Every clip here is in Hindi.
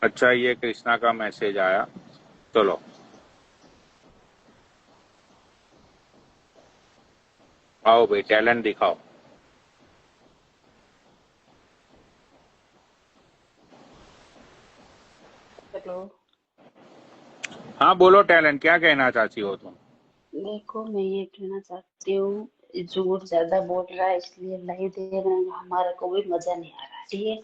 अच्छा, ये कृष्णा का मैसेज आया। चलो, आओ भाई, टैलेंट दिखाओ। हेलो। हाँ बोलो, टैलेंट क्या कहना चाहती हो तुम? देखो, मैं ये कहना चाहती हूँ, झूठ ज्यादा बोल रहा है इसलिए लाइव देखने में हमारा कोई मजा नहीं आ रहा। ठीक है,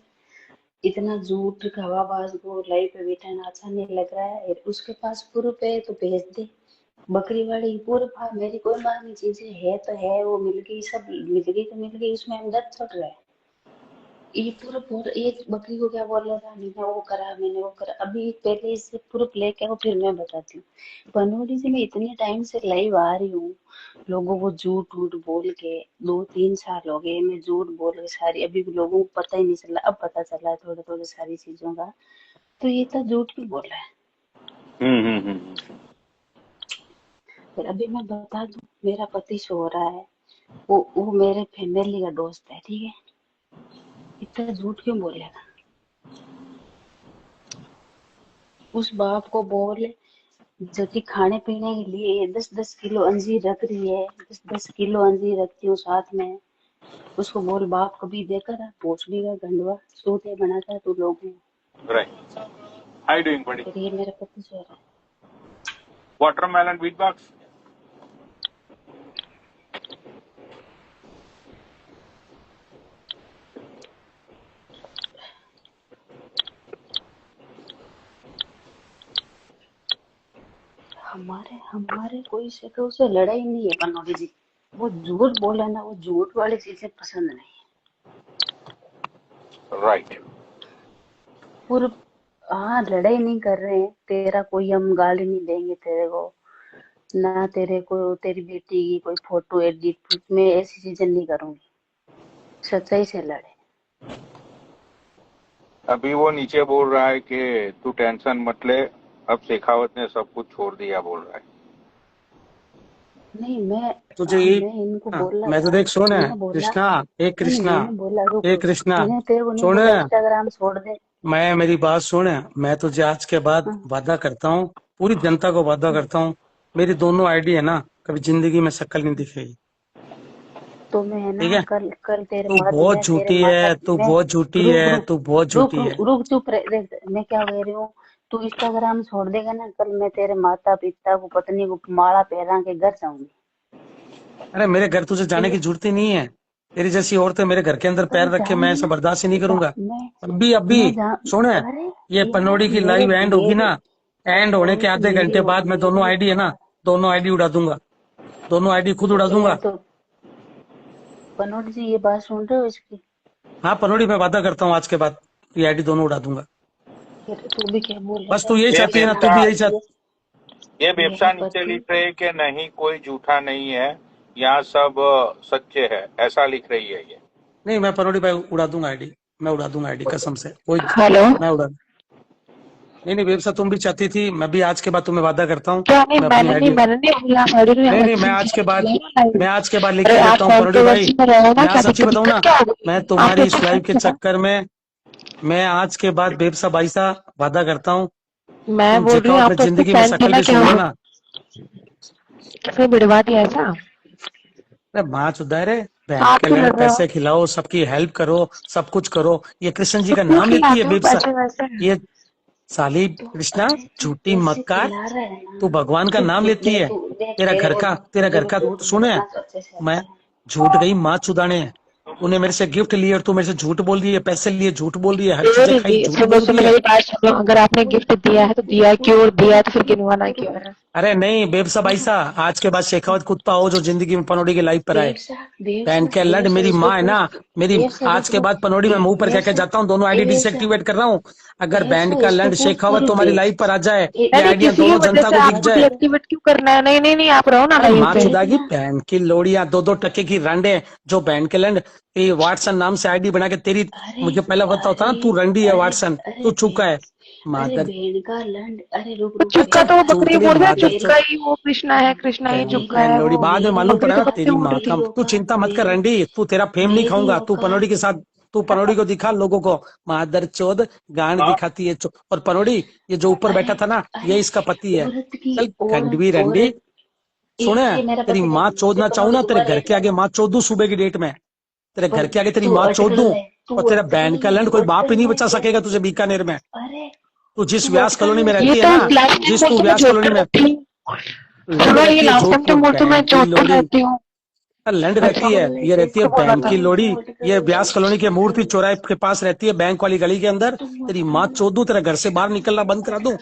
इतना झूठ हवाबाज को लाइव पे बिठाना अच्छा नहीं लग रहा है। उसके पास प्रूफ है तो भेज दे। बकरी वाली प्रूफ, हाँ मेरी कोई मांगनी चीजें है तो है, वो मिल गई, सब मिल गई तो मिल गई, उसमें हम दर्द चल रहा है। ये पूरा पूरा ये बकरी को क्या बोल रहा था, मैंने वो करा, मैंने वो करा। अभी पहले इससे प्रूफ लेके आओ, फिर मैं बताती हूँ। बनोड़ी से मैं इतने टाइम से लाइव आ रही हूँ, लोगों को झूठ झूठ बोल के 2-3 साल हो गए, मैं झूठ बोल के सारी, अभी भी लोगों को पता ही नहीं चला, अब पता चला है थोड़े थोड़े सारी चीजों का। तो ये तो झूठ क्यों बोल रहा है? हम्म। फिर अभी मैं बता दूं, मेरा पति सो रहा है, वो मेरे फैमिली का दोस्त है, ठीक है। इतना झूठ क्यों बोलेगा? उस बाप को बोल, जो कि खाने पीने के लिए 10-10 किलो अंजीर रख रही है, 10-10 किलो अंजीर रखती हूँ साथ में। उसको बोल, बाप कभी देकर भोसड़ी का गंडवा सूते बनाता तू लोग में। राइट। How doing buddy? फिर ये मेरा पति सो रहा है। Watermelon beat box. हमारे हमारे कोई से तो उसे लड़ाई नहीं है पनौटी जी। वो झूठ बोले ना, वो झूठ वाली चीजें पसंद नहीं। राइट। पूरे, हाँ लड़ाई नहीं कर रहे हैं, तेरा कोई हम गाली नहीं देंगे तेरे को, ना तेरे को तेरी बेटी की कोई फोटो एडिट, मैं ऐसी चीजें नहीं करूंगी। सच्चाई से लड़े। अभी वो नीचे बोल रहा है कि तू टेंशन मत ले, अब शेखावत ने सब कुछ छोड़ दिया, बोल रहा है। नहीं मैं, तुझे यही, मैं इनको हाँ, बोला मैं तो था, देख सुन है मैंने बोला, कृष्णा, एक नहीं नहीं कृष्णा, मैंने बोला, रुक एक रुक, कृष्णा, मैंने तेरे को नहीं सुन। बोला इंस्टाग्राम छोड़ दे। मैं, मेरी बात सुन, मैं तुझे आज के बाद हाँ, वादा करता हूँ, पूरी जनता को वादा हाँ, करता हूँ, मेरी दोनों आईडी है ना, कभी जिंदगी में शक्ल नहीं दिखेगी। तो मैं है ठीक ना, है? कल कल तेरे तू माता, बहुत मैं तेरे झूठी माता, है, तू मैं, बहुत झूठी रुक है, रुक तू बहुत रुक झूठी रुक है। रुक चुप रह, मैं क्या कह रही हूँ। तू इंस्टाग्राम छोड़ देगा ना, कल मैं तेरे माता पिता को, पत्नी को माला पहरा के घर जाऊंगी। अरे मेरे घर तुझे जाने ठीक की है, जरूरत ही नहीं है। तेरी जैसी औरतें मेरे घर के अंदर पैर अरे रखे, मैं जाऊंगी ऐसा ना, बर्दाश्त ही नहीं करूंगा। अभी अभी मैं जा, सुन, अरे ये यार पनौड़ी की मेरे लाइव एंड होगी मेरे ना, एंड होने के आधे घंटे मेरी बाद मैं दोनों मेरी आईडी है ना, दोनों आईडी उड़ा दूंगा, दोनों आईडी खुद उड़ा यार, दूंगा। तो पनोट जी ये बात सुन रहे हो इसकी? हाँ पनौड़ी, मैं वादा करता हूँ आज के बाद ये आईडी दोनों उड़ा दूंगा। फिर तू भी क्या बोल रहा बस था? तू यही ये चाहती है ना, कृष्णा तू बेवसा, भी मेरा यही चाहती। ये मेरा बेवसा नीचे पति। लिख रहे हैं कि नहीं कोई झूठा नहीं है, यहाँ सब सच्चे है, ऐसा लिख रही है ये। नहीं, मैं पनौड़ी भाई उड़ा दूंगा आईडी, मैं उड़ा दूंगा आईडी कसम से, कोई, हेलो। मैं उड़ा, नहीं नहीं बेबसा, तुम भी चाहती थी, मैं भी आज के बाद तुम्हें वादा करता हूँ, क्या नहीं, मैं अपनी आईडी, मैंने नहीं बोला, आप ऑडियो में, आप नहीं नहीं, अच्छे से चले ना लाइव। मैं आज के बाद अरे लिख आप लेता हूँ पनौड़ी भाई। कंट्रोवर्सी में रहो ना, मैं आज क्या सच्ची दिक्कत बताऊं दिक्कत ना, क्या हो मैं गई? आप तुम्हारी तो इस कुछ लाइव सच के बताओ। चक्कर में, मैं आज के बाद बेबसा बाईसा वादा करता हूँ, मैं तुम बोल रही हूँ, जेकावत आप में तो उसके जिंदगी में फैन थे शक्ल ना, भी क्या सुनोगे हो ना। फिर बिड़वा दिया ऐसा? अरे माँ चुदाय रे, बहन आप के क्यों लड़, लड़ रहे हो? पैसे खिलाओ, सबकी हेल्प करो, सब कुछ करो, ये कृष्ण जी तो का क्यों नाम लेती है खिलाते हो बेबसा, पैसे वैसे? ये साली तो कृष्णा, अरे तू झूठी पैसे मक्कार, खिला रहा है तू ना, भगवान का चुप नाम चुप, लेती देख है, तू, देख तेरे को, तेरा घर तेरे का को झूठ सुने, बोलना तो अच्छे से मैं आता है। झूठ गई माँ चुदाने, तूने मेरे से गिफ्ट लिए और तू मेरे से झूठ बोल रही है, पैसे लिए झूठ बोल रही है, हर चीजें खाई झूठ सुनो बोल रही सुनो, है। मेरी बात सुनो, अगर आपने पूरे गिफ्ट दिया है तो पूरे दिया क्यों, पूरे और दिया पूरे है तो फिर पूरे गिनवाना पूरे क्यों है? अरे नहीं बेबसा पूरे बाईसा, आज के बाद शेखावत कुत्ता हो जो जिंदगी में पनौड़ी की लाइफ पर आए। बेवसा बेवसा बहन के लड, बेवसा मेरी इसको माँ है ना, पूछ। मेरी, बेवसा आज रुक के रुक, बाद पनौड़ी में मुंह पर कह के बेवसा, जाता हूँ, दोनों आईडी ए बेवसा, डिसएक्टिवेट कर रहा हूँ। अगर बेवसा बैंड का इसको लंड पूछ शेखावत पूरी तुम्हारी भेज। लाइफ पर आ जाए, ये अरे आइडिया किसी की दोनों वजह जनता से को दिख आपको जाए। डीएक्टिवेट क्यों करना है? नहीं नहीं नहीं, आप रहो ना अरे लाइव माँ पे। चुदा की देखना, बहन की लोड़ियां, दो दो टके की रंडे, जो बहन के लंड, ये वाटसन नाम से आईडी बना के तेरी, अरे मुझे पहले पता होता अरे ना, तू रंडी है अरे वाटसन, अरे तू चुका है अरे मादर, भेड़ का लंड, अरे रुक तो रुक चुपका बेटा, तो वो बकरी चूतनी बोल रहा है, मादर, मेरे चुपका ही वो कृष्णा है, कृष्णा ही तेरी चुपका बहन है लोड़ी वो। बाद में मेरे मालूम बकरी पड़ेगा तो कब से तेरी उड़ माँ रही का, है? मेरी तू औकात, चिंता मत कर मेरी रंडी, तू तेरा फेम नहीं मेरी खाऊंगा, तू औकात, पनौड़ी के साथ तू पनौड़ी को दिखा लोगों को, मादर चोद गांड दिखाती है और पनौड़ी ये जो ऊपर बैठा था ना, ये इसका पति है। औरत की चल खंडवी रंडी, सुने तेरी माँ चोदना चाहूँ ना, तेरे घर के आगे माँ चोद दूं सुबह की डेट में, तेरे घर के आगे तेरी माँ चोद दूं, और तेरा बैंड का लैंड कोई बाप ही नहीं बचा सकेगा तुझे बीकानेर में। अरे तू जिस व्यास कॉलोनी में ये रहती तो है ना, लास्ट टाइम जिस तू बोलते मैं व्यास कॉलोनी में जोधपुर रहती हूँ। सुनो, ये लास्ट टाइम तुम बोलते मैं जोधपुर रहती हूँ। लैंड रहती है, ये रहती है बहन की लोड़ी, ये व्यास कॉलोनी के मूर्ति चौराहे के पास रहती है, बैंक वाली गली के अंदर। तेरी माँ चोद दूं, तेरा घर से बाहर निकलना बंद करा दूं,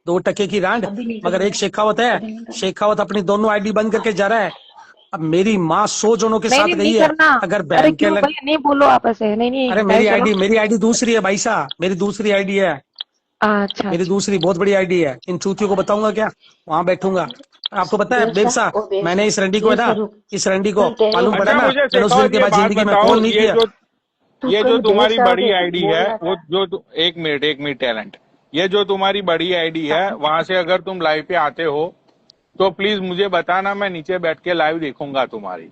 2 टके की रांड। मगर एक शेखावत है, शेखावत अपनी दोनों आईडी बंद करके जा रहा है। अब मेरी माँ 100 जनों के साथ गई है, अगर अरे बैंक के क्यों भाई, नहीं बोलो आप ऐसे, नहीं अरे मेरी आईडी दूसरी है भाई साहब, मेरी दूसरी आईडी है, अच्छा मेरी दूसरी बहुत बड़ी आईडी है। इन चूतियों को बताऊंगा क्या, वहां बैठूंगा। आपको पता है बेबसा, मैंने इस रंडी को है ना, इस रंडी को मालूम पड़ा अच्छा ना, मुझे मैंने उस दिन शेखावत के ये बाद बात जिंदगी में बताओ, कॉल नहीं किया। ये जो तुम्हारी बड़ी आईडी है, वो जो एक मिनट टैलेंट, ये जो तुम्हारी बड़ी आईडी है, वहां से अगर तुम लाइव पे आते हो तो प्लीज मुझे बताना, मैं नीचे बैठ के लाइव देखूंगा तुम्हारी।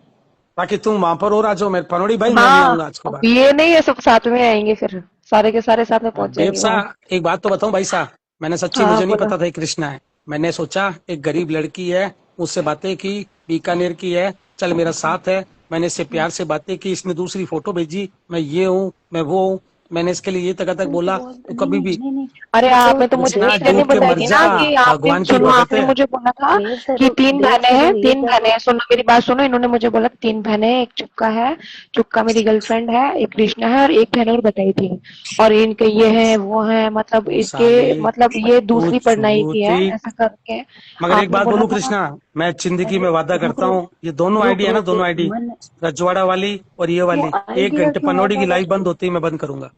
बाकी तुम वहां पर और आ जाओ मेरे पनौड़ी भाई, मैं नहीं हाँ, आऊंगा आज के बाद। ये नहीं है, सब साथ में आएंगे फिर, सारे के सारे साथ में पहुंच जाएंगे बेबसा वहाँ। एक बात तो बताऊं भाई साहब, मैंने सच्ची हाँ मुझे नहीं बोलो। पता था ये कृष्णा है। मैंने सोचा एक गरीब लड़की है, उससे बातें की, बीकानेर की है, चल मेरा साथ है। मैंने इससे प्यार से बातें की, इसने दूसरी फोटो भेजी, मैं ये हूँ मैं वो हूँ, मैंने इसके लिए ये तक बोला तो कभी भी अरे आपने तो मुझे कृष्णा ये नहीं डूब के बताया मर थी जा, ना कि आपने, भगवान की सुनो भगत आपने है। मुझे बोला था कि 3 बहनें हैं, 3 बहनें हैं। सुनो मेरी बात सुनो, इन्होंने मुझे बोला 3 बहनें हैं, एक चुपका है, चुपका मेरी गर्लफ्रेंड है, एक कृष्णा है और एक बहन और बताई थी, और इनके ये है वो है, मतलब इसके साली मतलब ये दूसरी तू पढ़नाई की है, झूठी। ऐसा करके मगर एक आपने बात बोला बोलूं था ना। कृष्णा, मैं जिंदगी में वादा करता हूँ, ये दोनों आईडी है ना, दोनों आईडी रजवाड़ा वाली और ये वाली, 1 घंटे पनौड़ी की लाइव बंद होती है मैं बंद करूंगा।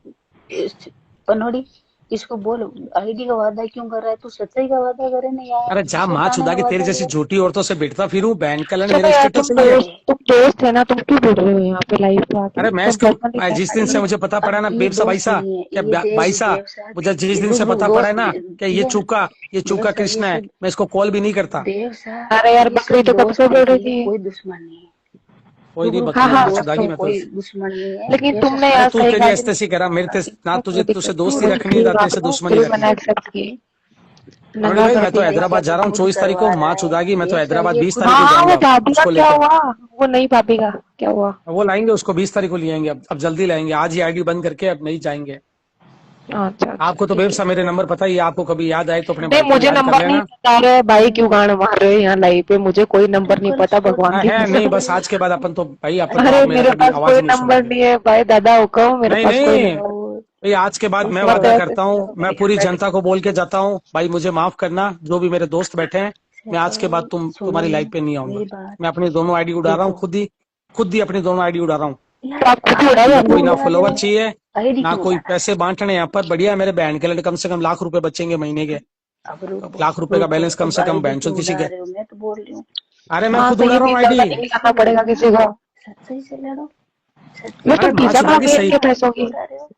पनौड़ी इसको बोल, आईडी का वादा क्यों कर रहा है तू? सच्चाई का वादा करे ना यार, अरे जा माँ चुदा के तेरी जैसी झूठी औरतों से बैठता फिरूं, बहन का लड़ चलो मेरा यार, स्टेटस नहीं है। तुम दोस्त है ना, तुम क्यों बोल रहे हो यहाँ पे लाइव पे आके? अरे मैं तुम क्यों, पर्सनली क्या जिस दिन से मुझे पता पड़ा ना ये बेबसा भाई दोस्त साहब, नहीं है, क्या ये देख भाई साहब, बेवसा, मुझे जिस दिन से रुक पता दोस्त पड़ा है ना कि ये चूका बेवसा, कृष्णा है, मैं इसको कॉल भी नहीं करता। बेवसा, अरे यार, ये बकरी सब तो कब दोस्त से हैं, बोल रही ये थी। कोई दुश्मन नहीं है। कोई नहीं रुक बकरी हाँ माँ दोस्त चुदागी है, मैं तो। कोई दुश्मन नहीं है। लेकिन बेवसा तुमने अरे यार तू सही तेरी बात ऐसे करा मेरे ते ना, तुझे तुझसे दोस्ती रखनी है ना तेरे से दुश्मनी मैंने रखनी है। एक्सेप्ट की, पनौड़ी नंगा भाई कर मैं तो दिया। हैदराबाद जा रहा हूँ 24 तारीख को, माँ चुदागी, मैं तो हैदराबाद 20 तारीख को हाँ जाऊंगा वो भाभी का उसको क्या लेकर। हुआ, वो नई भाभी का क्या हुआ? वो लाएंगे उसको 20 तारीख को ले आएंगे, अब जल्दी लाएंगे, आज ही आईडी बंद करके अब नहीं जाएंगे। अच्छा अच्छा, आपको तो ठीक है। बेबसा मेरे नंबर पता ही है, आपको कभी याद आए तो अपने नहीं भाई को मुझे याद कर नंबर नहीं लेना। बता रहे भाई, क्यों गाना मार रहे हो यहाँ लाइव पे? मुझे कोई नंबर नहीं पता, भगवान की है कसम। नहीं, बस आज के बाद अपन तो भाई अपन तो अरे आप मेरा मेरे कभी पास आवाज कोई नहीं नंबर सुनोगे। नहीं है भाई, दादा हुक्म, मेरे नहीं पास कोई नहीं नंबर। भाई, आज के बाद मैं मत वादा ऐसे करता हूँ, करो मैं मेरी पूरी हमारी। जनता को बोल के जाता हूँ, भाई मुझे माफ करना, जो भी मेरे दोस्त बैठे हैं, मैं आज के बाद सुनो तुम्हारी ना लाइफ पे नहीं आऊंगा। मेरी बात, मैं अपनी दोनों आईडी उड़ा रहा हूँ, देखो खुद ही अपनी दोनों आईडी उड़ा रहा हूँ। तो आप खुद ही उड़ाओ, मुझे हम कोई लोग ना उड़ा फॉलोवर देंगे। चाहिए, आईडी ना क्यों कोई उड़ा पैसे बांटने यहाँ पर, बढ़िया है मेरे बहन के लिए कम से कम ₹1,00,000 बचेंगे महीने के। अब रुको ₹1,00,000 का बैलेंस कम अब से कम आईडी बहनचोद क्यों किसी उड़ा के। रहे हो? मैं तो बोल रही हूँ अरे मैं हाँ खुद सही उड़ा रहा भी, हूँ ज्यादा आईडी। नहीं करना पड़ेगा किसी को। सच्चाई से लड़ो, मैं तो अरे माँ पिज्जा खा चुदागी गई सही। इनके पैसों की। उड़ा रहे हो।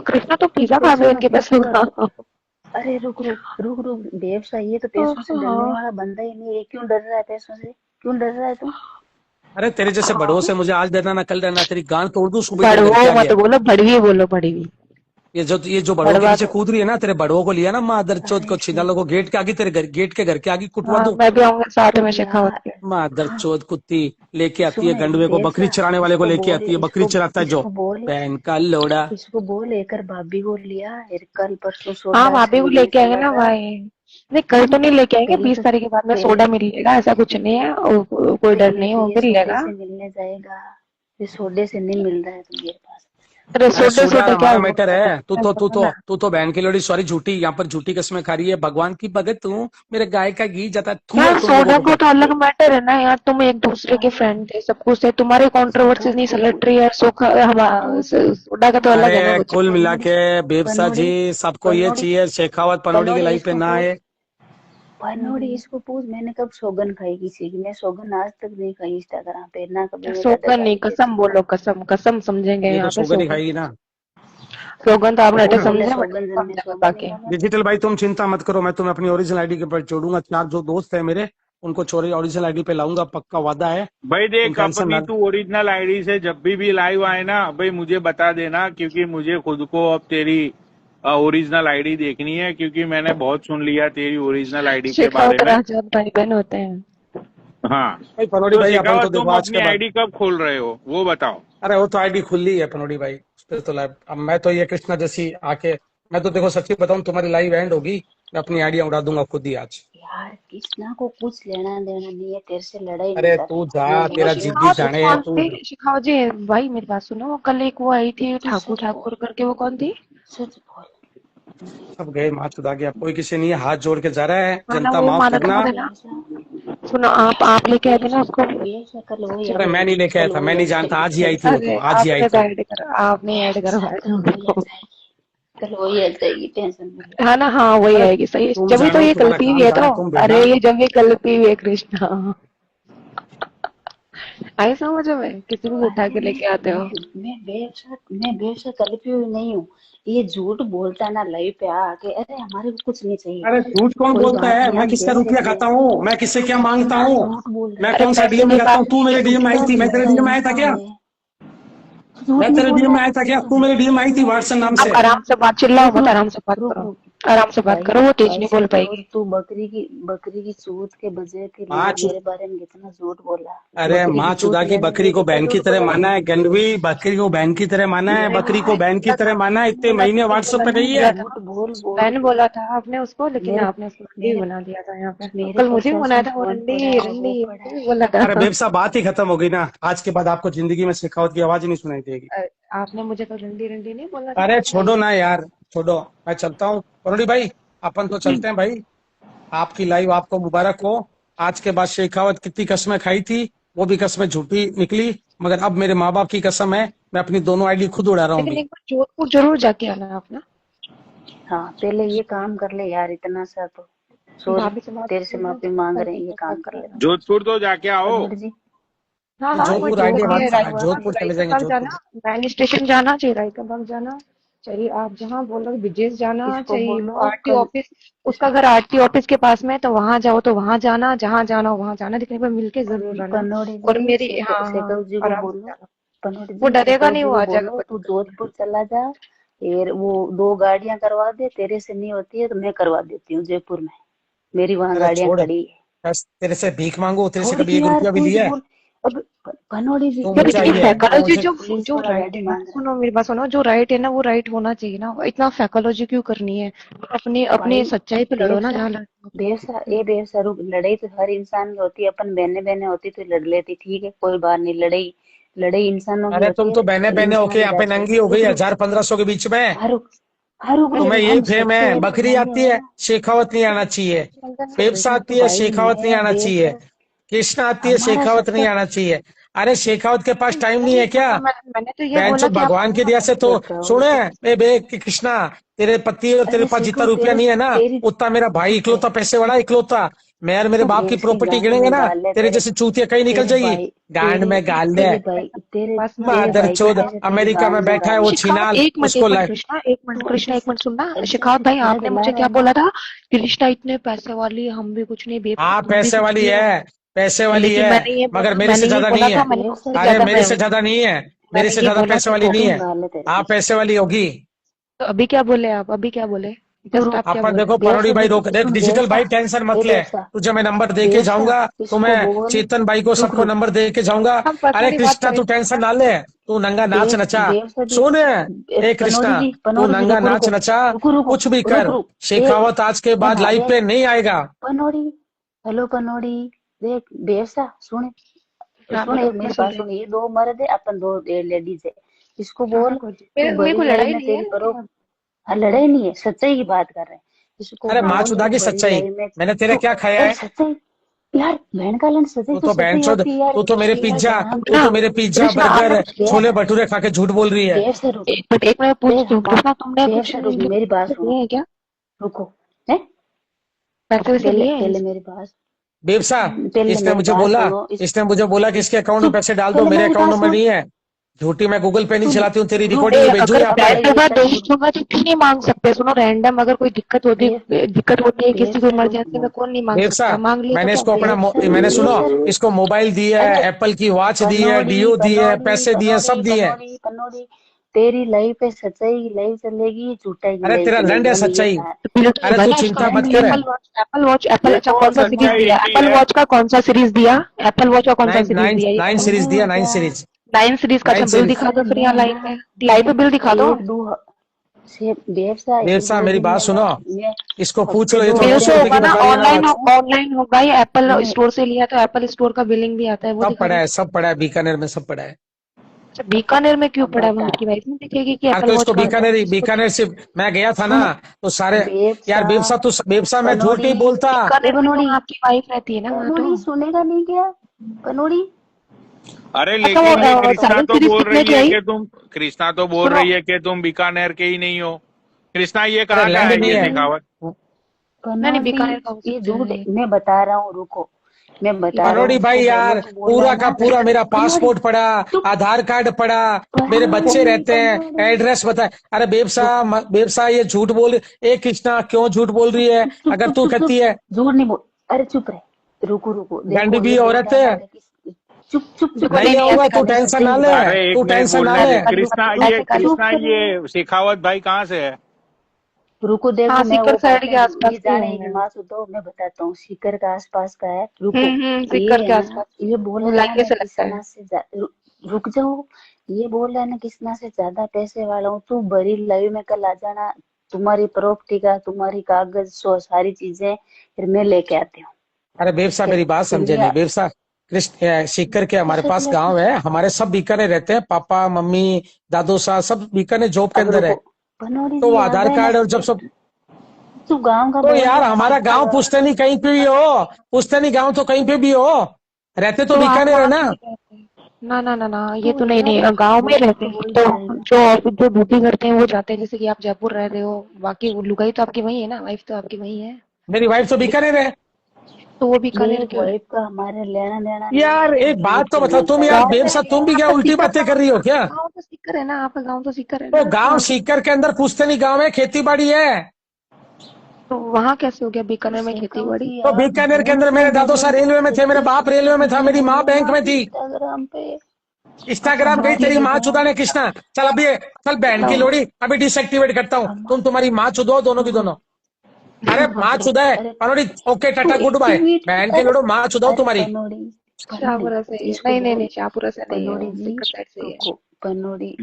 कृष्णा तो पिज्जा खा गई इनके पैसों का। अरे रुक बेवसा, ये तो पैसों से डरने वाला बंदा ही नहीं है। ये क्यों डर रहा है पैसों से? क्यों डर रहा है तू? अरे तेरे जैसे बड़ों से मुझे आज डरना ना कल डरना, तेरी गांड तोड़ दूं सुबह तेरे घर के बड़वो आगे। मत बोलो, बड़वी बोलो, बड़वी। ये जो बड़ों के बड़वा पीछे तो कूद रही है ना, तेरे बड़ों को लिया ना मादर चौथ को, छीना लोगों गेट के आगे, तेरे गेट के घर के आगे कुटवा हाँ, दूं। मैं भी आऊंगा साथ में शेखावत के। मादर चौथ कुत्ती लेके आती है सुने गंडवे को, बकरी बेवसा, चराने वाले को इसको लेके बोल आती है, बकरी चराता है जो इसको बोल बहन का लोड़ा। इसको बोल लेकर भाभी को लिया कल परसों हाँ सोडा भाभी को लेके आएंगे ना भाई। नहीं कल तो नहीं लेके आएंगे, पहले 20 तो तारीख के बाद में पहले सोडा मिल लेगा, ऐसा कुछ नहीं है, और कोई डर पहले नहीं है, तो वो ये मिल सोडे लेगा। से मिलने जाएगा, ये सोडे से नहीं मिल रहा है तुम्हारे पास। अरे अरे सोडे सोडा सोडे क्या हमारा हुआ? मैटर है, बोलो ना। तू तो बहन की लोड़ी, सॉरी झूठी, यहाँ पर झूठी कस्में खा रही है, भगवान की भगत तू, मेरे गाय का घी जाता है, थू है यार तुम लोगों सोडा को को तो। तो अलग मैटर है ना यार, तुम एक दूसरे के फ्रेंड थे, सब कुछ थे, तुम्हारी कंट्रोवर्सी नहीं सलट रही है, सोडा का तो अलग है ना अरे कुछ। कुल मिला के बेबसा जी पनौड़ी सबको ये चाहिए, शेखावत पनौड़ी की लाइफ पे ना आए। पनौड़ी इसको पूछ, मैंने कब सोगन खाई किसी की? मैं सोगन आज तक नहीं खाई इंस्टाग्राम पे, ना कभी मैं दादा सोगन नहीं, दादी के कसम बोलो, कसम कसम समझेंगे ये तो यहाँ पे सोगन ही सोगन। खाएगी ना। सोगन तो आपने अटे बोले समझे, सोगन जन में समझे सोगन ही बाकी। खाना। डिजिटल भाई तुम चिंता मत करो, मैं तुम्हें अपनी ओरिजिनल आईडी के पर जोड़ूंगा, 4 जो दोस्त है मेरे उनको चोरी ओरिजिनल आईडी पे लाऊंगा, पक्का वादा है। भाई तुम देख, टेंशन अपनी ना। तू ओरिजिनल आईडी से जब भी लाइव आए ना भाई मुझे बता देना, क्योंकि मुझे खुद को अब तेरी ओरिजिनल आईडी देखनी है, क्योंकि मैंने बहुत सुन लिया तेरी ओरिजिनल आईडी के बारे शेखावत में। राजा भाई बहन होते हैं। हाँ भाई पनोड़ी तो भाई, अपन तो शेखावत, देखो तुम आज अपनी के बाद, आईडी कब खोल रहे हो वो बताओ। अरे वो तो आईडी खुली है पनोड़ी भाई, उस पर तो लाइव, अब मैं तो ये कृष्णा जैसी आके, मैं तो देखो सच्ची बताऊं, तुम्हारी लाइव एंड होगी, मैं अपनी आईडिया उड़ा दूंगा खुद ही आज। यार कृष्णा को कुछ लेना देना नहीं है, तेरे से लड़ाई नहीं अरे कर तू रहा जा, तेरा जिद्दी शेखावत जाने कौन तू। थी? शेखावत जी भाई मेरी बात सुनो, वो कल एक वो आई थी तू ठाकुर सच ठाकुर बोल, करके, वो कौन थी? सच बोल। सब गए, माँ चुदा गया, कोई किसी नहीं है, हाथ जोड़ के जा रहा है, हाँ ना, जनता वो माफ माना था करना। मुझे ना। सुनो, आप लेके आए थे ना उसको। बेशक कल वही अरे मैं नहीं लेके आया था, मैं नहीं जानता, आज ही आई थी वो, तो अरे आज ही आई आपने तो थी। ऐड करा, आपने ऐड करवाया था। कल वही आ जाएगी, टेंशन मत ले। हाँ ना, हाँ वही अरे आएगी, सही। तुम जब भी तो जानो, ये तुम्हारा कल्पी हुई काम है जाने तो, तुम अरे भेजना। ये जब भी कल्पी हुई है कृष्णा। आई समझ में, किसी को उठा के लेके आते हो। मैं बेशक कल्पी हुई नहीं हूँ। ये झूठ बोलता ना लाइव पे आके, अरे हमारे को कुछ नहीं चाहिए, अरे झूठ कौन कोई बोलता बात है? नहीं, मैं हम किसका जैसे रुपया थे। खाता हूँ? मैं किससे क्या मांगता कितना हूँ? झूठ बोल रहा मैं है। अरे कौन सा पैसे डीएम में की रहता बात हूँ? तू मेरे डीएम में आई कितना थी, मैं तेरे झूठा डीएम में आया था इंसान क्या? है। झूठ मैं नहीं तेरे बोल डीएम रहा में है। आया था क्या? तू मेरे डीएम में आई थी व्हाट्सएप नाम आप से। आराम से बात, चिल्लाओ रुक मत, रुक आराम से बात रुक करो, रुक आराम से बात भाई, करो, वो तेज नहीं ऐसा बोल तो पाएगी। तू बकरी की सूद के वजह के लिए आज मेरे बारे में कितना झूठ बोला। अरे बकरी की माँ सूद चुदा की लेने बकरी गए को थे तो बहन की झूठ तरह बोला। माना है, गंडवी बकरी को बहन की तरह माना है, बकरी को बहन की तरह माना है, इतने महीने व्हाट्सएप पे रही है। झूठ बोल बोल मैंने के बोला था आपने उसको, लेकिन मेरे आपने उसको रंडी मेरे बना दिया था यहाँ पे। मेरे कल मुझे भी बनाया प्रशासन था वो फोन रंडी पड़ा है, वो रंडी, पड़ा मुझे भी है। बोला अरे था। बेबसा, बात ही खत्म हो गई ना, आज के बाद आपको जिंदगी में शेखावत की आवाज ही नहीं सुनाई देगी। आपने मुझे कल रंडी रंडी नहीं बोला था। अरे छोड़ो ना यार, छोड़ो, मैं चलता हूँ परोड़ी भाई, अपन तो चलते हैं भाई। आपकी लाइव आपको मुबारक हो। आज के बाद शेखावत कितनी कस्में खाई थी, वो भी कस्में झूठी निकली, मगर अब मेरे माँ बाप की कसम है, मैं अपनी दोनों आईडी खुद उड़ा रहा हूँ लेकिन अभी। एक बार जोधपुर जरूर जाके आना आप ना। हाँ पहले ये काम कर ले यार, इतना सा तो सॉरी, भाभी से बात तेरे से करना, माफी मांग रहे हैं, ये काम कर ले। जोधपुर तो जाके आओ। कन्नड़ जी, हाँ तो हाँ, वो जोधपुर जो आईडी भी है, जोधपुर चले जाएंगे, रायकबाग जोधपुर। जाना, मैन स्टेशन जाना चाहिए, रायकबाग जाना चाहिए, आप जहाँ बोलो, विजेश जाना इसको चाहिए, बोलो आरटी कल। ऑफिस, उसका घर आरटी ऑफिस के पास में है, तो वहां जाओ, तो वहां जाना, जहाँ जाना हो वहां जाना, लेकिन एक बार मिलके जरूर रहना। पनोड़ी और जी, मेरी, हाँ हाँ, शेखव जी को आराम से बोलो, जाना। पनोड़ी वो जी डरेगा शेखव नहीं, जी वो को आ जाएगा बोलो कोई तू दिक्कत नहीं है। जोधपुर चला जा। फिर वो 2 गाड़ियां करवा दे, तेरे से नहीं होती है तो मैं करवा देती हूँ जयपुर में, मेरी वहां अरे गाड़ियां छोड़, खड़ी है। बस तेरे से भीख मांगू? तेरे से थोड़ी कभी सी एक यार रुपया भी झूठ लिया है? बोल। अब पनोड़ी जी तो यार मुझे इतनी चाहिए, मैं तो फैकोलॉजी, मुझे, जो पुलिस जो वाला राइट गाड़ी है ना, मांग रहा है। सुनो मेरी बात सुनो, जो राइट है ना वो राइट होना चाहिए ना, इतना फैकोलॉजी क्यों करनी है? अपनी अपनी भाई सच्चाई पे लड़ो ना, बेवसा जहाँ लड़ना बेवसा ए बेवसा रुक, लड़ाई तो हर इंसान की होती है, अपन बहने बहने होती तो लड़ लेती, ठीक है कोई बात नहीं, लड़ाई लड़ाई इंसानों की अरे होती तुम है, तो बहने बहने होके इंसान यहाँ पे जाते नंगी हैं। हो गई, रुक रुक 1000-1500 के बीच में। हाँ रुक, हाँ रुक रुक, तुम्हें यही हम फेम सच्चे है, हैं तो बकरी बहने आती हो है, ना। शेखावत नहीं आना चाहिए। चल पेप्सा रही आती है, भाई शेखावत नहीं मैं आना चाहिए। बेवसा, कृष्णा आती है, हमारा शेखावत नहीं सच्चा, आना चाहिए। अरे शेखावत के पास टाइम नहीं नहीं, है क्या? मतलब मैंने तो ये बोला बेंचो कि आप भगवान के दिया से तो सुने। शेखावत, कृष्णा, तेरे पति और तेरे अरे पास जितना शेखू रुपया नहीं है ना, तेरी उतना मेरा भाई इकलौता पैसे वाला इकलौता। मैं और मेरे तू बाप की ऐसी प्रॉपर्टी गांड गिनेंगे में ना, गाल ले, तेरे जैसे चूतिया कहीं निकल तेरे जाएगी। भाई गांड में गाल दे। तेरे पास में तेरे मादर भाई की चोद, वजह से तेरी अमेरिका में गांड में बैठा है गाल वो ले। शिखावत, छीनाल, एक मिनट उसको एक मिनट ला। कृष्णा, एक मिनट तू कृष्णा, अड्डे एक मिनट सुनना। अड्डे शिखावत से भाई, चूड़ा आपने दिला मुझे रहा क्या है ना। बोला था? कृष्णा इतने पैसे वाली, हम भी कुछ नहीं, बेवकूफ हाँ तुम भी पैसे कुछ वाली नहीं हो। है, पैसे वाली लेकिन है, मगर मेरे से मैंने ये ज्यादा बोला नहीं था, है। मैंने देव उससे सर अरे ज्यादा मेरे से ज्यादा नहीं है, मेरे मैंने से ये ज्यादा बोला पैसे वाली देखो। नहीं कटिंग है। गाल है तेरे हाँ की। पैसे वाली होगी। तो अभी क्या बोले आप? अभी क्या बोले? जस्ट रुक, आप क्या अपन बोले? देखो देव पनोड़ी सर भाई, रोक देख, सुन, डिजिटल भाई टेंशन मत ले। देवसा तुझे मैं नंबर दे के देवसा जाऊंगा, तो इसको मैं बोल। चेतन भाई को रुक सबको रुक, नंबर दे के जाऊंगा। हम अरे पर्सनली बात कृष्णा तू करेंगे टेंशन क्या? ना ले, तू नंगा नाच नचा। देव सर जी, सुन ए कृष्णा, तू पनोड़ी जी नंगा रुको नाच रुको, नचा, रुको रुको, कुछ भी रुक कर। रुक, ए शेखावत आज के बाद बना लाइव दे पे नहीं आएगा। पनोड़ी। हेलो पनोड़ी, देख देवसा सुन, हाँ सुन बोलो, एक मैं मेरी सुन बात रही हूँ। सुन, ये 2 मर्द है, अपन 2 लेडीज है। इसको हाँ हाँ, बोल कोई तू मेरे को बड़ी लाइव लड़ाई में नहीं है, तेरी करो। लेकिन हाँ लड़ाई नहीं है, सच्चाई की बात कर रहे हैं। इसको अरे माँ बोल चुदा तू की बड़ी सच्चाई, लाइव में मैंने तेरा तू, क्या खाया अरे है? सच्चाई यार, बहन का लन सच्चाई तू तो तो सच्चाई बहनचोद, होती है यार। तू तो मेरे यार पिज्जा, जहाँ तू भी तो ना मेरे पिज्जा कृष्णा, बर्गर आपने छोले भटूरे खा के झूठ बोल रही है। देव से रुक, एक मैं देव पूछती हूँ, हमार कृष्णा तुमने देव कुछ से रुक, मेरी बात पैसे सुनो, लिए हैं क्या? रुको है, पैसे वैसे पहले लिए हैं पहले इनसे? मेरी बात, बेवसा, पहले इसने मेरी मुझे बात बोला, सुनो। इसने मुझे बोला कि इसके अकाउंट में चुप, पैसे डाल दो, पहले मेरे मेरी अकाउंट बात में सुन, नहीं है। झूठी, मैं गूगल पे नहीं सुन चलाती हूँ, तेरी रुक रिकॉर्डिंग भेजू अगर यहाँ पे। फ्रेंड होगा दोस्त होगा तो क्यों नहीं मांग सकते? सुनो, रैंडम अगर कोई दिक्कत होती है किसी को इमरजेंसी में, कौन नहीं मांग बेवसा, सकता? मांग लिया तो मैंने क्या इसको हो अपना गया? मैंने सुनो, बेवसा इसको मोबाइल दिया अरे है, एप्पल की वॉच दी है, पनोड़ी डीओ दी है, पनोड़ी पैसे दिए हैं, सब पनोड़ी दिए हैं। पनोड़ी पनोड़ी तेरी लाइफ पे सच्चाई की लाइफ चलेगी, झूठा की अरे लाइफ तेरा लंड चलेगी, है हमें ये सच्चाई। था। बिल तो अरे होगा तू ना उसका। चिंता मत कर। एप्पल वॉच अच्छा देखो कौन सा सीरीज सच्चाई दिया? यही एप्पल है। वॉच का कौन सा सीरीज दिया? एप्पल वॉच का कौन सा नाइन सीरीज नाइन दिया ये नाइन बताओ? सीरीज दिया, नाइन क्या सीरीज। 9 सीरीज का। अच्छा नाइन बिल सीरीज। दिखा दो अरे फिर मैं यहाँ लाइव ना पे, लाइव पे बिल दिखा दो। एक दो से बेवसा एक देवसा दो मेरी दिन बात में सुनो, मैं इसको पूछ हफ्ते लो, ये दो तो बिल नौ हफ्ते सौ तो रुपए में होगा की ना, बता रही है ना ऑनलाइन बात। ऑनलाइन होगा या एप्पल मैं स्टोर से लिया तो एप्पल स्टोर का बिलिंग भी आता है, वो सब दिखा पड़ा दो। है, सब पड़ा है, बीकानेर में सब पड़ा है। अच्छा बीकानेर में क्यों अब पड़ा है? बता वहां की वाइफ नहीं दिखेगी कि यार एप्पल तो वॉच इसको का आता है? बीकानेर से मैं गया था ना, सुन तो सारे। यार बेवसा बेवसा, तू बेवसा, मैं झूठ पनोड़ी नहीं बोलता। बीकानेर में तो पनोड़ी आपकी वाइफ रहती है ना वहाँ तो। पनोड़ी सुनेगा नहीं क्या? पनोड़ी अरे अच्छा लेकिन ये वो कृष्णा 7 तो सीरीज बोल कितने रही की है आई? कि तुम कृष्णा तो बोल सुनो रही है कि तुम बीकानेर के ही नहीं हो। कृष्णा ये अरे कहाँ का लैंड है नहीं ये है। शेखावत? नहीं पनोड़ी बीकानेर का हो ये सकता झूठ है। मैं बता रहा हूँ, रुको मैं बता रहा पनोड़ी हूँ। भाई तू पहले यार, तू बोल रहा पूरा है का ना पूरा मेरा पनोड़ी पासपोर्ट पड़ा, तू आधार कार्ड पड़ा, मेरे बच्चे पनोड़ी रहते हैं, पनोड़ी एड्रेस बता। अरे बेवसा, रुक बेवसा ये झूठ बोल। ए कृष्णा, क्यों झूठ बोल रही है? चुप चुप अगर चुप तू चुप चुप कहती है झूठ नहीं बोल। अरे चुप रहे, रुको रुको गंडी देखो भी ये बोल औरत रहा है है, ना कि चुप चुप चुप देखो नहीं नहीं नहीं होगा, ऐसे तू कर लो, टेंशन सच्चाई ना की ले, बात अरे तू एक मिनट टेंशन ना बोलने ले। दे ऐसे कर लो, कृष्णा। ऐसे कर लो। चुप ये शेखावत भाई कहाँ से है? रुको देखो हाँ मैं सीकर वो साइड बातें के आसपास ये के ही जाने होंगे। हिमांशु दो मैं बताता हूँ सीकर का आसपास का है। रुको ये सीकर है के ना आसपास। ये बोल वो रहा है ना लहंगे मैं से लगता है। किसना से रुक जाओ। ये बोल रहा है ना किसना से ज्यादा पैसे वाला हूँ। तू बड़ी लाइव में कल आ जाना, तुम्हारी प्रॉपर्टी का तुम्हारी कागज सो सारी चीजें फिर मैं लेके आती हूँ। अरे बेवसा फिर मेरी बात फिर समझे नहीं, बेवसा। कृष्ण सीकर के हमारे पास गांव है, हमारे सब बीकानेर रहते हैं, पापा मम्मी दादू साहब सब बीकानेर जॉब के अब अंदर रुको है। पनौड़ी तो वो जी आ आधार गए ना कार्ड और जब सब। तू गांव का तो बोल यार रहा है हमारा गांव पुश्तैनी कहीं पे भी हो, पुश्तैनी गांव तो कहीं पे भी हो, रहते तो तो आप बीकानेर है वहाँ ना। क्यों नहीं रहते? ना ना ना ना ये तो तो नहीं यार नहीं गांव में बोलते रहते तो हैं वही तो जाएगा। जो ऑफिस जो ड्यूटी करते हैं वो जाते हैं, जैसे कि आप जयपुर रह रहे हो, बाकी वो लुगाई तो आपकी वही है ना, वाइफ तो आपकी वही है। मेरी वाइफ तो बीकानेर है। तो वो ये बीकानेर क्यों वाइफ रहती का हमारे लेना देना नहीं यार है, एक बात झूठ तो क्यों बताओ बोलता तुम, है यार ये गाँव में बेवसा, बता। तुम है? भी क्या आपका उल्टी सीकर बातें कर गाँव रही हो क्या? गाँव तो सीकर है ना, आपका गाँव तो सीकर है तो ना, गांव वहाँ तो सीकर के अंदर पुश्तैनी गांव है, खेती बाड़ी है। तो वहाँ कैसे हो गया बीकानेर में खेती शेखावत बाड़ी? जी तो आप बीकानेर के झूठ अंदर क्यों मेरे दादू साहब बोलोगे? रेलवे में थे, मेरे सच्ची बाप रेलवे में था, सच्ची मेरी माँ बोलो बैंक ना में थी। इंस्टाग्राम पे। अब इंस्टाग्राम गई हमारी तेरी माँ जगह चुदाने कृष्णा। चल अभी, चल बहन की बताओ। लोड़ी अभी डिसएक्टिवेट करता हूँ, हम तुम तुम्हारी माँ चुदो दोनों की दोनों। अरे माँ चुदा है अरे पनोड़ी। ओके तू टाटा गुड बाय। एक्टिवेट बहन के अरे लोड़ो माँ चुदाओ अरे तुम्हारी। पनोड़ी पनोड़ी शाहपुरा से ही है। इसको नहीं नहीं बोल नहीं शाहपुरा से नहीं है, पनोड़ी वो जी सीकर साइड से ही है। रुको पनोड़ी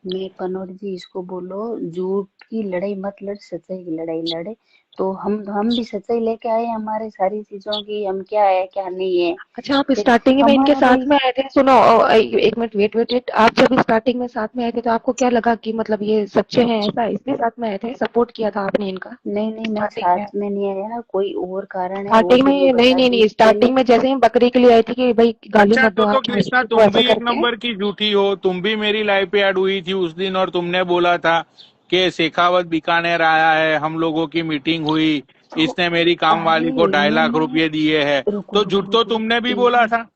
मैं पनोड़ी जी इसको बोलो झूठ की लड़ाई मत लड़, सच्चाई की लड़ाई लड़े। तो हम भी सच्चाई लेके आए हमारे सारी चीजों की, हम क्या है क्या नहीं है। अच्छा आप फिर स्टार्टिंग में इनके हमारा साथ भी में आए थे? सुनो एक मिनट वेट वेट वेट, आप जब स्टार्टिंग में साथ में आए थे तो आपको क्या लगा कि मतलब ये सच्चे हैं, ऐसा इसलिए साथ में आए थे? सपोर्ट किया था आपने इनका नहीं मैं स्टार्टिंग में? साथ में नहीं आया, कोई और कारण है वो स्टार्टिंग भी मैं में नहीं बता नहीं नहीं दूंगी पहले। स्टार्टिंग में जैसे ही बकरी के लिए आई थी कि भाई गाली अच्छा मत दो तो आप कृष्णा को तुम ऐसा भी एक करके। नंबर की झूठी हो। तुम भी मेरी लाइफ पे ऐड हुई थी उस दिन और तुमने बोला था कि शेखावत बीकानेर आया है, हम लोगों की मीटिंग हुई, तो इसने मेरी काम अरे वाली को 2.5 लाख इन्होंने रुपए दिए हैं। रुको तो रुको झूठ तो रुको तुमने भी बोला इन्होंने था।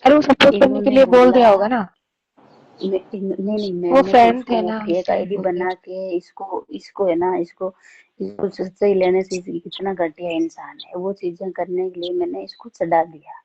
अरे वो सपोर्ट करने के इन्होंने लिए बोल बोला दिया होगा ना, नहीं वो मैंने तो फ्रेंड उसको थे वो ना फेक इसलिए आईडी बोल दिया। बना के इसको इसको है ना इसको सच्चाई लेने से कितना घटिया इंसान है वो चीजें करने के लिए मैंने इसको चढ़ा दिया।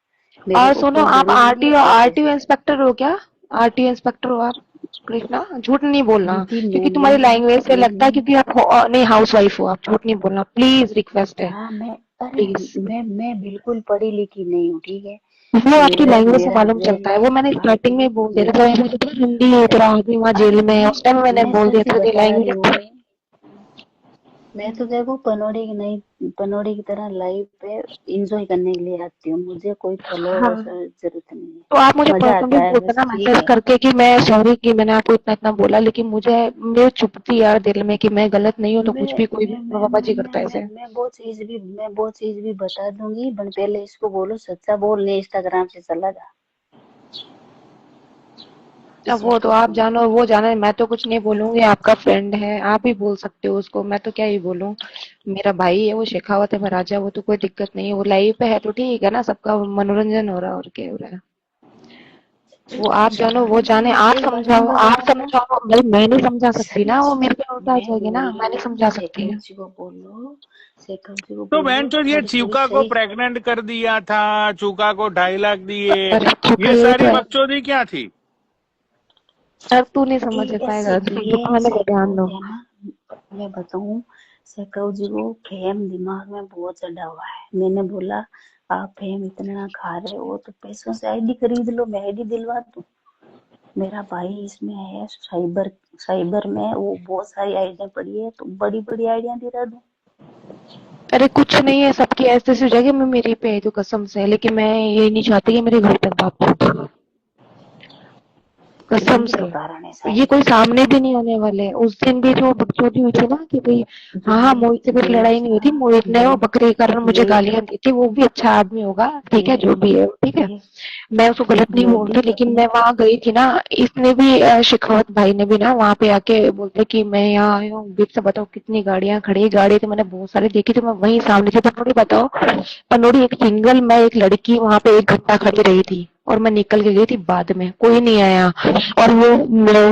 मेरे और को सुनो कोई आप जरूरी नहीं है आरटीओ पैसे आरटीओ से। इंस्पेक्टर हो क्या? आरटीओ इंस्पेक्टर हो आप कृष्णा? झूठ नहीं बोलना दीदी क्योंकि तुम्हारी लैंग्वेज से लगता है, मैंने क्योंकि आप नहीं हाउस वाइफ हो आप। झूठ नहीं बोलना प्लीज, रिक्वेस्ट है हाँ मैं अरे प्लीज। मैं बिल्कुल पढ़ी लिखी नहीं हूँ ठीक है। वो आपकी मेरा लैंग्वेज से मेरा मालूम हस्बैंड चलता है, वो है मैंने स्टार्टिंग में बोल दिया आरटीओ। था, मुझे तो हिंदी है, तेरा आदमी वहाँ जेल अरे में है, उस टाइम मैंने मैं बोल दिया सच था कि बता रही लैंग्वेज। हूँ। मैं तो देखो पनौड़ी की नहीं पनौड़ी की तरह लाइफ पे इंजॉय करने के लिए आती हूँ, मुझे कोई फॉलो हाँ जरूरत नहीं है। तो आप मुझे मजा आता पर्सनली है बोल बस देना ठीक मैसेज है। करके कि मैं सॉरी कि मैंने आपको इतना इतना बोला, लेकिन मुझे चुभती यार दिल में कि मैं गलत नहीं हूँ तो कुछ भी कोई भी बाबा जी करता है ऐसे। मैं वो चीज भी बता दूंगी बट पहले इसको बोलो सच्चा बोल, नहीं इंस्टाग्राम से चला जा। अब इस वो बात तो को आप सुनो। जानो, वो जाने, मैं तो कुछ नहीं बोलूंगी, आपका फ्रेंड है आप ही बोल सकते हो उसको, मैं तो क्या ही बोलूं। मेरा भाई है वो, शेखावत है महाराजा, वो तो कोई दिक्कत नहीं है, वो लाइव पे है तो ठीक है ना, सबका मनोरंजन हो रहा है और क्या हो रहा है। वो आप जानो वो जाने, आप एक बात समझाओ, उनका आप जवाब ना, समझाओ भाई, मैं नहीं समझा सकती ना, वो सच मेरे पे उल्टा आ मैं जाएगी ना, बोल रही मैं नहीं हूँ, समझा सकती। शेखव जी को बोलो, शेखव जी को तो बोलो बहन चोद ये थोड़ी थोड़ी चूका को सही। प्रेग्नेंट कर दिया था, चूका को 2.5 लाख दिए, अरे चूका ये यही तो सारी है बकचोदी क्या थी? सर, तू नहीं समझ ऐसे पाएगा, तू ये मैंने ध्यान शेखव दो। है ना, मैं बताऊं, शेखव जी को फेम दिमाग में बहुत चढ़ा हुआ है। मैंने बोला आप फेम इतना खा रहे हो तो पैसों से आईडी खरीद लो, मैं आईडी दिलवा दूं। मेरा भाई इसमें है साइबर, साइबर में वो बहुत सारी आइडिया पड़ी है, तो बड़ी बड़ी आइडिया दिला दूं। अरे कुछ नहीं है, सबकी ऐसे ऐसी जगह में मेरी पे है तो कसम से, लेकिन मैं ये नहीं चाहती कि मेरे घर तक बात पहुंचे, कसम यही से। तो कारण है ये शायद। कोई सामने भी नहीं आने वाले। उस दिन भी जो बकचोदी हुई थी ना कि भाई, हाँ हाँ, मोहित से कुछ लड़ाई नहीं हुई थी, बेवसा मोहित ने वो बे, बकरी के कारण मुझे बे, गालियां दी थी, वो भी अच्छा आदमी होगा, ठीक है, जो भी है, ठीक है, बे, मैं उसको गलत नहीं जो बोलती, भी लेकिन मैं वहां गई थी ना, इसने भी शिखावत भाई ने भी ना वहां पे आके बोलते कि मैं यहाँ आई हूँ, बीच से बताओ कितनी गाड़ियां खड़ी, गाड़ी तो मैंने बहुत सारी देखी थी, मैं वहीं सामने थी। पनोड़ी बताओ, पनोड़ी एक सिंगल, मैं एक लड़की वहां पे 1 घंटा खड़ी रही थी, और मैं निकल के गई थी बाद में, कोई नहीं आया। और वो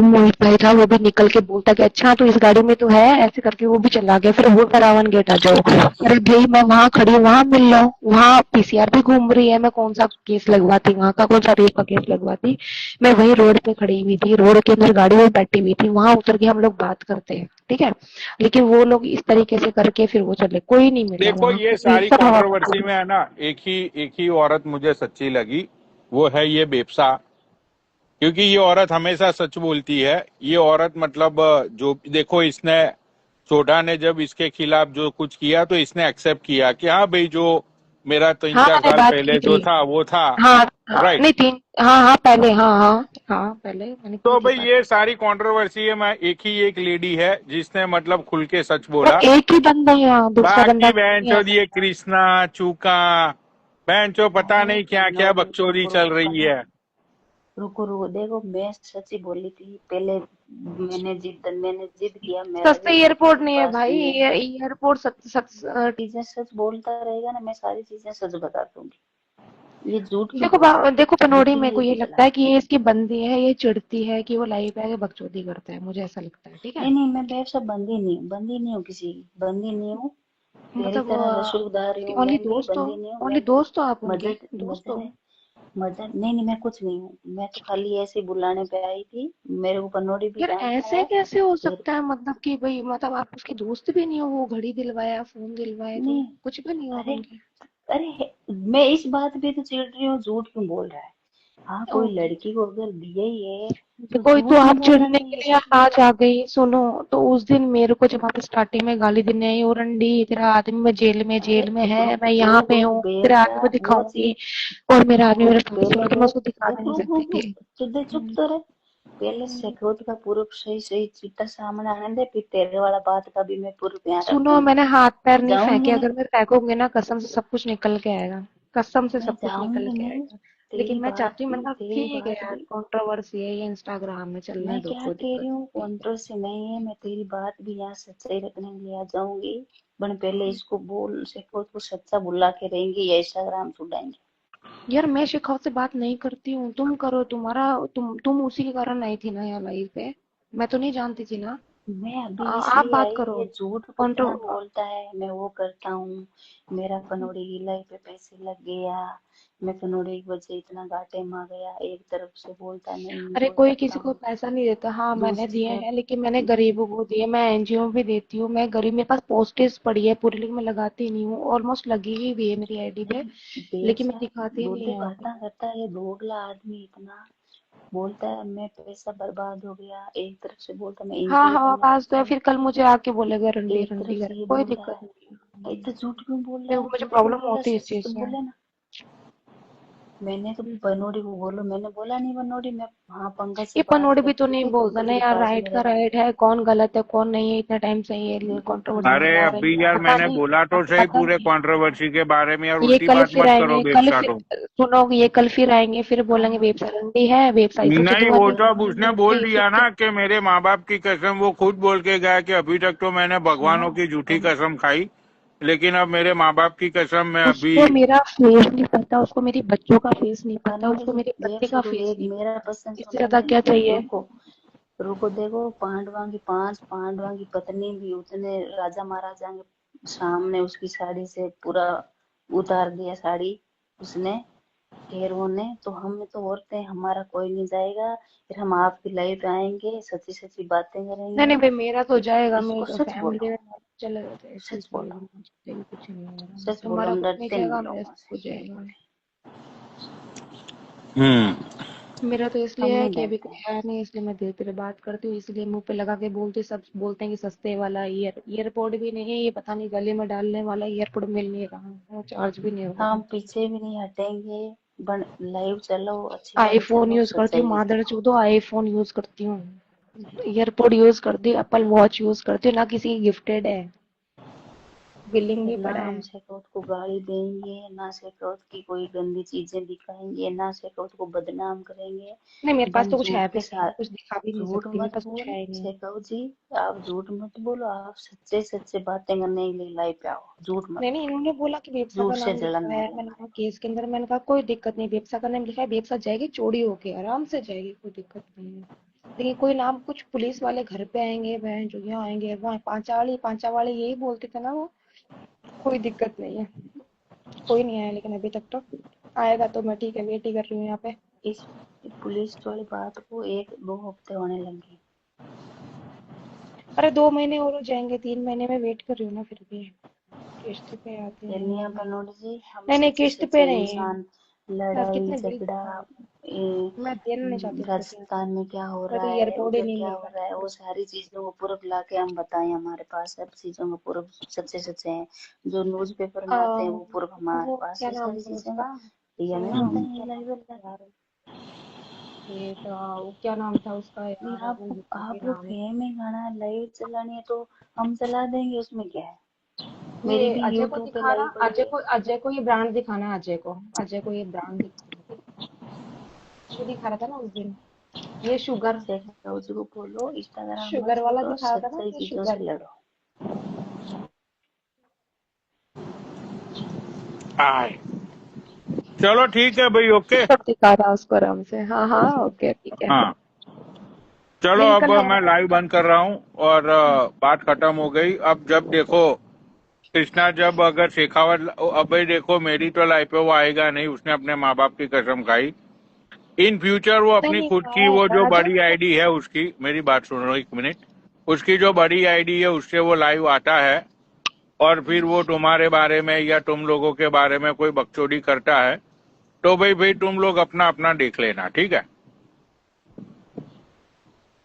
मोहित भाई था, वो भी निकल के बोलता कि अच्छा तो इस गाड़ी में तो है, ऐसे करके वो भी चला गया। फिर वो रावण गेट आ जाओ, अरे भाई मैं वहां खड़ी, वहां मिल लो, वहां पीसीआर भी घूम रही है, मैं कौन सा केस लगवाती, वहां का कौन सा रेप का केस लगवाती। मैं वही रोड पे खड़ी हुई थी, रोड के अंदर गाड़ी में बैठी हुई थी, वहां उतर के हम लोग बात करते हैं, ठीक है, लेकिन वो लोग इस तरीके से करके फिर वो चले, कोई नहीं मिला देखो वहां, ये कोई सारी सब हवा कंट्रोवर्सी में है ना, एक ही औरत मुझे सच्ची लगी, वो है ये बेबसा। क्योंकि ये औरत हमेशा सच बोलती है। ये औरत मतलब जो देखो, इसने छोटा ने जब इसके खिलाफ जो कुछ किया तो इसने एक्सेप्ट किया कि हाँ भाई, जो मेरा तीन हाँ चार मैंने साल बात की पहले जो थी। था वो था। हाँ हाँ, राइट। नहीं तीन, हाँ हाँ पहले, हाँ हाँ हाँ पहले मैंने की तो थी भाई बात। ये सारी कंट्रोवर्सी है, मैं एक लेडी है जिसने मतलब खुल के सच वो बोला। एक ही बंदा है यहाँ, दूसरा बंदा बाकी नहीं आ बहनचोद ये सकता। कृष्णा, चूका, बहनचो पता अरे नहीं क्या क्या पनौड़ी, बकचोदी रुको चल रुको रही है। रुको रुको, देखो मैं सच ही बोली थी पहले। मैंने जिद किया, मेरा सस्ते भी एयरपोर्ट नहीं है पास भाई, नहीं है। एयरपोर्ट चीजें सच बोलता रहेगा ना, मैं सारी चीजें सच बता दूंगी। ये झूठ क्यों देखो बोलता है? देखो पनोड़ी, झूठी मेरे को ये नीति लगता है चलाता कि ये इसकी बंदी है, ये चिढ़ती है कि वो लाइव पे आके बकचोदी करता है, मुझे ऐसा लगता है, ठीक है। है। नहीं नहीं, मैं व्यवसाय बंदी नहीं हूँ, किसी की बंदी नहीं हूँ। तेरी मतलब तरह रसूखदार हूँ, ओनली मैं भी दोस्त हो, बंदी नहीं हूँ। ओनली मैं दोस्त हो आप उनके, मदद दोस्त हो। मदद मदद नहीं नहीं, मैं कुछ नहीं हूँ। मैं तो खाली ऐसे ही बुलाने पे आई थी। मेरे को पनौड़ी भी यार जानता ऐसे है। कैसे हो फिर सकता है, मतलब कि भाई, मतलब आप उसके दोस्त भी नहीं हो, वो घड़ी दिलवाया, फोन दिलवाए, तो नहीं, कुछ भी नहीं हो आप अरे उनके। अरे, मैं इस बात पे तो चिढ़ रही हूँ, झूठ क्यों बोल रहा है? हाँ, कोई ओके, लड़की को अगर दिया ही है तो कोई तो झूठ नहीं आप बोलना चिढ़ने के चाहिए लिए सच आज बोलना। आ गई, सुनो, तो उस दिन मेरे को जब आप स्टार्टिंग में गाली देने आई, और रंडी तेरा आदमी में अरे जेल में है, रुक मैं यहाँ रुक पे रुक हूँ, तेरे बेवसा, आदमी को वो दिखाऊंगी, चीज और मेरा आदमी मेरे रुक, साथ पहले चला, तो मैं उसको दिखा भी रुक नहीं रुक सकती रुक रुक, थी। चुप तो रहे। पहले सिक्योरिटी का प्रूफ सही सही चिट्ठा सामने आने दे, फिर तेरे वाला बात का भी मैं प्रूफ यहाँ सुनो, रखूंगी। मैंने हाथ पैर नहीं फेंके, जाऊंगी नहीं, अगर मैं फेंकूंगी ना कसम से सब कुछ निकल के आएगा, कसम से मैं सब कुछ निकल जाऊंगी के नहीं। आएगा। लेकिन मैं चाहती हूँ, मतलब तेरी ठीक है बात यार, भी, कंट्रोवर्सी है ये, इंस्टाग्राम में चलने मैं दो, क्या कोई कह दिक्कत रही हूँ, नहीं। कंट्रोवर्सी नहीं है। मैं तेरी बात भी यहाँ सच्चाई रखने के लिए आ जाऊंगी। पर पहले इसको बोल सको तो सच्चा बुला के रहेंगे या इंस्टाग्राम छुड़ाएंगे। यार मैं शिखाओ से बात नहीं करती हूँ, तुम करो, तुम्हारा तुम उसी के कारण आई थी ना यहाँ लाइव पे, मैं तो नहीं जानती थी ना। मैं अभी आप इसलिए बात आई, करो। ये झूठ कंट्रो कितना बोलता है, मैं वो करता हूँ। मेरा पनौड़ी की लाइफ पे पैसे लग गया, मैं पनौड़ी की वजह इतना घाटे में आ गया। एक तरफ से बोलता नहीं अरे बोल कोई सकता किसी को हूँ, पैसा नहीं देता, हाँ मैंने दूसरी दिए तरफ हैं, लेकिन मैंने गरीबों को दिए, मैं एनजीओ में भी देती हूँ, मैं गरीब, मेरे पास पोस्टेज पड़ी है पूरी, लेकिन मैं लगाती नहीं हूँ, ऑलमोस्ट लगी हुई भी है मेरी आईडी पे, लेकिन मैं बेवसा, दिखाती दो नहीं दो है अभी। बातें करता है ये दोगला आदमी। इतना बोलता है मैं पैसा बर्बाद हो गया, एक तरफ से बोलता मैं हाँ एनजीओ हाँ करने पास लग तो है, गया, फिर कल मुझे आके बोलेगा रंडी एक तरफ रंडी से कर, ये कोई बोल रहा दिक्कत नहीं है। इतना झूठ क्यों बोल रहा है, है? मुझे झूठ क्यों प्रॉब्लम बोल रहा होती है है? इस सच चीज तो से। बोले ना। मैंने तो पनौड़ी को बोलो, मैंने बोला नहीं पनौड़ी, मैं हाँ पंकज से ये बात पनोड़ भी तो करती नहीं थी, बोलता पंकज ना के यार, पास राइट का मेरा राइट है, कौन गलत है कौन नहीं है, इतने टाइम से ये कंट्रोवर्सी अरे चला रहे अभी हैं, यार पता मैंने नहीं, बोला तो सही पता पूरे नहीं। कंट्रोवर्सी के बारे में, यार ये उल्टी कल बात फिर मत करो आएंगे, कल बेबसा फिर तुम। सुनो, ये कल फिर आएंगे, फिर बोलेंगे हाँ, वेबसाइट रंडी है, वेबसाइट को नहीं, चितवा वो दी, तो अब उसने बोल दिया ना कि मेरे माँ बाप की कसम, वो खुद बोल के गया कि अभी तक तो मैंने भगवानों सुनो हाँ की झूठी पन, कसम खाई, लेकिन अब मेरे माँ बाप की कसम मैं अभी उसको मेरा फेस नहीं पता, उसको मेरी बच्चों का फेस नहीं पता, मनोज उसको जी मेरे एक पति का छोड़ो फेस एक नहीं मेरा पता। क्वेश्चन इससे सुनो ज्यादा क्या मैंने चाहिए? रुको रुको देखो पांच पांडवा की पत्नी भी उतने राजा महाराजा के सामने उसकी साड़ी से पूरा उतार दिया साड़ी उसने शेरों ने, तो हम तो औरतें हमारा कोई नहीं जाएगा, फिर हम आपकी लाइफ आएंगे सच्ची सच्ची बातें नहीं करेंगे। नहीं भाई, मेरा तो जाएगा, इसको मेरे तो सच फैमिली बोलो में चले जाते हैं, ऐसी सच कोई बोलो कुछ नहीं है, सच बोलो, तुम्हारा हम कुछ नहीं डरते जाएगा, नहीं मेरा लोगों सब से। कुछ जाएगा। हम्म मेरा तो इसलिए हम है नहीं कि अभी डरते कोई है नहीं, इसलिए मैं धीरे धीरे बात करती हूँ, इसलिए मुंह पे लगा के बोलती, सब बोलते हैं कि सस्ते वाला ईयरपोर्ट भी नहीं है, ये पता नहीं गले में डालने वाला ईयरपोर्ट मिल नहीं रहा, वो चार्ज भी नहीं हो रहा। हम पीछे भी नहीं हटेंगे। लाइव चलो अच्छी वाली आईफोन चलो यूज करती हूँ, सच्चाई की मादर चलो। चौदह आईफोन यूज करती हूँ, ईयरपोर्ट यूज करती हूँ, एप्पल वॉच यूज करती हूँ, ना किसी की गिफ्टेड है, बिलिंग भी ना पड़ा हम है। शेखौत को गाली देंगे, ना शेखौत की कोई गंदी चीजें दिखाएंगे, ना शेखौत को बदनाम करेंगे। नहीं, मेरे पास हम तो कुछ है झूठ भी के नहीं, मैं साथ कुछ दिखा भी नहीं झूठ सकती, मेरे मत पास कुछ बोलो है ही नहीं। शेखौत जी, आप झूठ मत बोलो, आप सच्चे सच्चे बातें करने के लिए लाइव पे आओ, झूठ मत नहीं नहीं, बोलो। इन्होंने बोला कि बेबसा का झूठ से नाम लिखा जलन हो है, रही मैंने हमारे। कहा केस के अंदर, मैंने कहा कोई दिक्कत नहीं, बेबसा का नाम लिखा है, बेबसा जाएगी चोरी होके, आराम से जाएगी, कोई दिक्कत नहीं है। लेकिन कोई नाम, कुछ पुलिस वाले घर पे आएंगे, बहन जो यहाँ आएंगे, वहाँ पांचा वाले यही बोलते थे ना वो, कोई दिक्कत नहीं है, कोई नहीं आया लेकिन अभी तक तो, आएगा तो मैं ठीक है, वेट ही कर रही हूँ यहाँ पे। इस पुलिस वाली बात को 1-2 हफ्ते होने लगे। अरे 2 महीने और हो जाएंगे, 3 महीने में वेट कर रही हूँ ना, फिर भी किस्त पे आते हैं चलिए वो भी। बनोट जी, हम नहीं नहीं, सच्चे किस्त पे सच्चे नहीं, इंसान, यार लड़ाई कितने बिल, झगड़ा, मैं देना नहीं चाहती उसको पैसे, राजस्थान में क्या हो मैं रहा तो है, एयरपोर्ट ही उधर नहीं क्या मिल हो रहा रहा है, वो सारी चीजों को प्रूफ लाके हम बताएं, हमारे पास सब चीजों का प्रूफ सच्चे सच्चे हैं, जो न्यूज़पेपर में आते हैं वो प्रूफ हमारे वो पास क्या है नाम सारी था चीजों उसका, का। ये हमें बताएंगे लाइव लगा। यार ये था, वो क्या नाम था उसका नहीं यार, वो भूल आपको नाम। फेम में गाना लाइव चलानी है तो हम चला देंगे, उसमें क्या है। मेरी ये भी अजय को यूट्यूब पे दिखाना, लाइव पड़ी है। अजय को ये ब्रांड दिखाना है, अजय को ये ब्रांड दिखाना है। ये दिखा रहा था ना उस दिन, ये शुगर, शेखर जी को बोलो इंस्टाग्राम मत शुगर वाला छोड़ो, दिखा रहा था ना, सच्चाई ये चीजों से शुगर, लड़ो। आए चलो ठीक है भाई, ओके। सब दिखा रहा उसको आराम से, हाँ हाँ ओके ठीक है। हाँ चलो, लिंक अब करना मैं है। लाइव बंद कर रहा हूँ और बात खत्म हो गई। अब जब देखो कृष्णा, जब अगर शेखावत, अब भाई देखो मेरी तो लाइफ पे वो आएगा नहीं, उसने अपने माँ बाप की कसम खाई। इन फ्यूचर वो नहीं अपनी नहीं खुद की वो आएगा जो अजय बड़ी को, आईडी है उसकी, मेरी बात सुनो एक मिनट, उसकी जो बड़ी आईडी है उससे वो लाइव आता है और फिर वो तुम्हारे बारे में या तुम लोगों के बारे में कोई बकचोदी करता है, तो भाई तुम लोग अपना अपना देख लेना, ठीक है।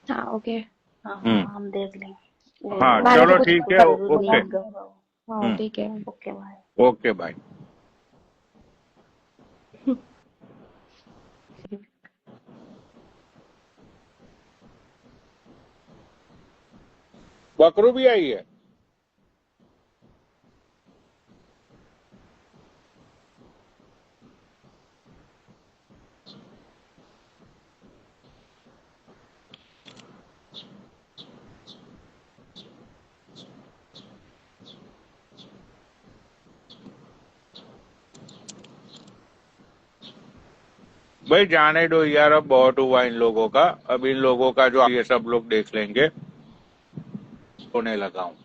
हाँ ओके। हाँ हम्म हाँ हम देख लेंगे, वो हाँ मैंने तो चलो आपको कुछ ठीक कुछ है, बोला जरूरी नहीं ओके। बोला है नहीं। घबराओ। हाँ हम्म ठीक है। Okay bye. Okay bye. Bakru भी आई है। भाई जाने दो यार, अब बहुत हुआ इन लोगों का, अब इन लोगों का जो ये सब लोग देख लेंगे, होने लगा हूं।